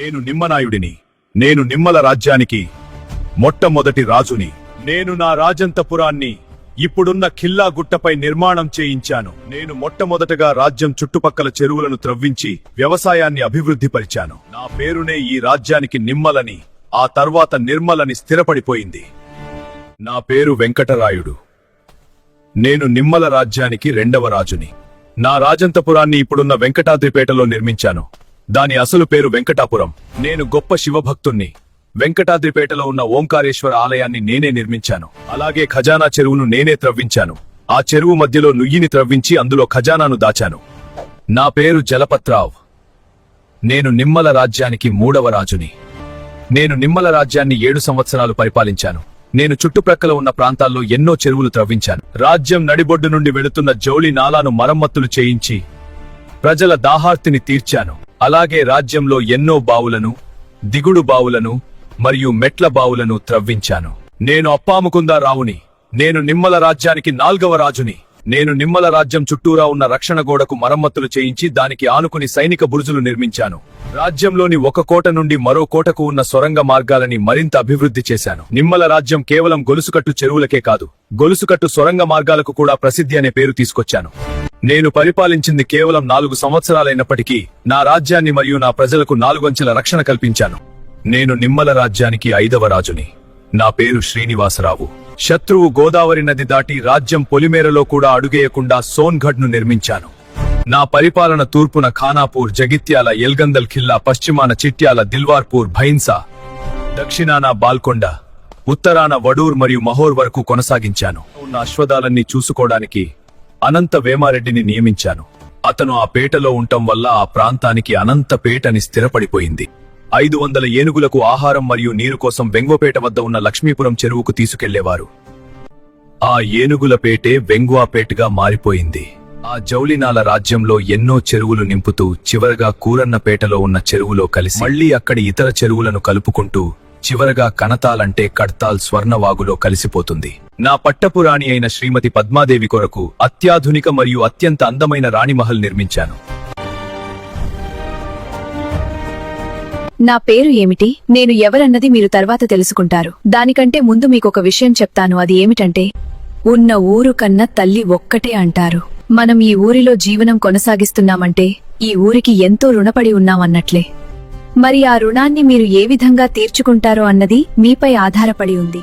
నేను నిమ్మనాయుడిని. నేను నిమ్మల రాజ్యానికి మొట్టమొదటి రాజుని. నేను నా రాజంతపురాన్ని ఇప్పుడున్న ఖిల్లా గుట్టపై నిర్మాణం చేయించాను. నేను మొట్టమొదటగా రాజ్యం చుట్టుపక్కల చెరువులను త్రవ్వించి వ్యవసాయాన్ని అభివృద్ధిపరిచాను. నా పేరునే ఈ రాజ్యానికి నిమ్మలని, ఆ తర్వాత నిర్మలని స్థిరపడిపోయింది. నా పేరు వెంకటరాయుడు. నేను నిమ్మల రాజ్యానికి రెండవ రాజుని. నా రాజంతపురాన్ని ఇప్పుడున్న వెంకటాద్రిపేటలో నిర్మించాను. దాని అసలు పేరు వెంకటాపురం. నేను గొప్ప శివభక్తుణ్ణి. వెంకటాద్రిపేటలో ఉన్న ఓంకారేశ్వర ఆలయాన్ని నేనే నిర్మించాను. అలాగే ఖజానా చెరువును నేనే త్రవ్వించాను. ఆ చెరువు మధ్యలో నుయ్యిని త్రవ్వించి అందులో ఖజానాను దాచాను. నా పేరు జలపత్రావ్. నేను నిమ్మల రాజ్యానికి మూడవ రాజుని. నేను నిమ్మల రాజ్యాన్ని 7 సంవత్సరాలు పరిపాలించాను. నేను చుట్టుప్రక్కల ఉన్న ప్రాంతాల్లో ఎన్నో చెరువులు త్రవ్వించాను. రాజ్యం నడిబొడ్డు నుండి వెళుతున్న జౌళి నాలాను మరమ్మతులు చేయించి ప్రజల దాహార్తిని తీర్చాను. అలాగే రాజ్యంలో ఎన్నో బావులను, దిగుడు బావులను మరియు మెట్ల బావులను త్రవ్వించాను. నేను అప్పాముకుందా రావుని. నేను నిమ్మల రాజ్యానికి 4వ రాజుని. నేను నిమ్మల రాజ్యం చుట్టూరా ఉన్న రక్షణ గోడకు మరమ్మతులు చేయించి దానికి ఆనుకుని సైనిక బురుజులు నిర్మించాను. రాజ్యంలోని ఒక కోట నుండి మరో కోటకు ఉన్న సొరంగ మార్గాలని మరింత అభివృద్ధి చేశాను. నిమ్మల రాజ్యం కేవలం గొలుసుకట్టు చెరువులకే కాదు, గొలుసుకట్టు సొరంగ మార్గాలకు కూడా ప్రసిద్ధి అనే పేరు తీసుకొచ్చాను. నేను పరిపాలించింది కేవలం 4 సంవత్సరాలైనప్పటికీ నా రాజ్యాన్ని మరియు నా ప్రజలకు 4 అంచెల రక్షణ కల్పించాను. నేను నిమ్మల రాజ్యానికి 5వ రాజుని. నా పేరు శ్రీనివాసరావు. శత్రువు గోదావరి నది దాటి రాజ్యం పొలిమేరలో కూడా అడుగేయకుండా సోన్గఢ్ ను నిర్మించాను. నా పరిపాలన తూర్పున ఖానాపూర్, జగిత్యాల, ఎల్గందల్ ఖిల్లా, పశ్చిమాన చిట్యాల, దిల్వార్పూర్, భైన్సా, దక్షిణాన బాల్కొండ, ఉత్తరాన వడూర్ మరియు మహోర్ వరకు కొనసాగించాను. ఉన్న అశ్వదాలన్నీ చూసుకోవడానికి అనంత వేమారెడ్డిని నియమించాను. అతను ఆ పేటలో ఉండటం వల్ల ఆ ప్రాంతానికి అనంత పేటని స్థిరపడిపోయింది. 500 ఏనుగులకు ఆహారం మరియు నీరు కోసం వెంగ్వపేట వద్ద ఉన్న లక్ష్మీపురం చెరువుకు తీసుకెళ్లేవారు. ఆ ఏనుగుల పేటే వెంగ్వాపేటగా మారిపోయింది. ఆ జౌలినాల రాజ్యంలో ఎన్నో చెరువులు నింపుతూ చివరగా కూరన్నపేటలో ఉన్న చెరువులో కలిసి మళ్లీ అక్కడి ఇతర చెరువులను కలుపుకుంటూ చివరగా కనతాలంటే కడ్తాల్ స్వర్ణవాగులో కలిసిపోతుంది. నా పట్టపురాణి అయిన శ్రీమతి పద్మాదేవి కొరకు అత్యాధునిక మరియు అత్యంత అందమైన రాణిమహల్ నిర్మించాను. నా పేరు ఏమిటి, నేను ఎవరన్నది మీరు తర్వాత తెలుసుకుంటారు. దానికంటే ముందు మీకొక విషయం చెప్తాను. అది ఏమిటంటే, ఉన్న ఊరు కన్నా తల్లి ఒక్కటే అంటారు. మనం ఈ ఊరిలో జీవనం కొనసాగిస్తున్నామంటే ఈ ఊరికి ఎంతో రుణపడి ఉన్నామన్నట్లే. మరి ఆ రుణాన్ని మీరు ఏ విధంగా తీర్చుకుంటారో అన్నది మీపై ఆధారపడి ఉంది.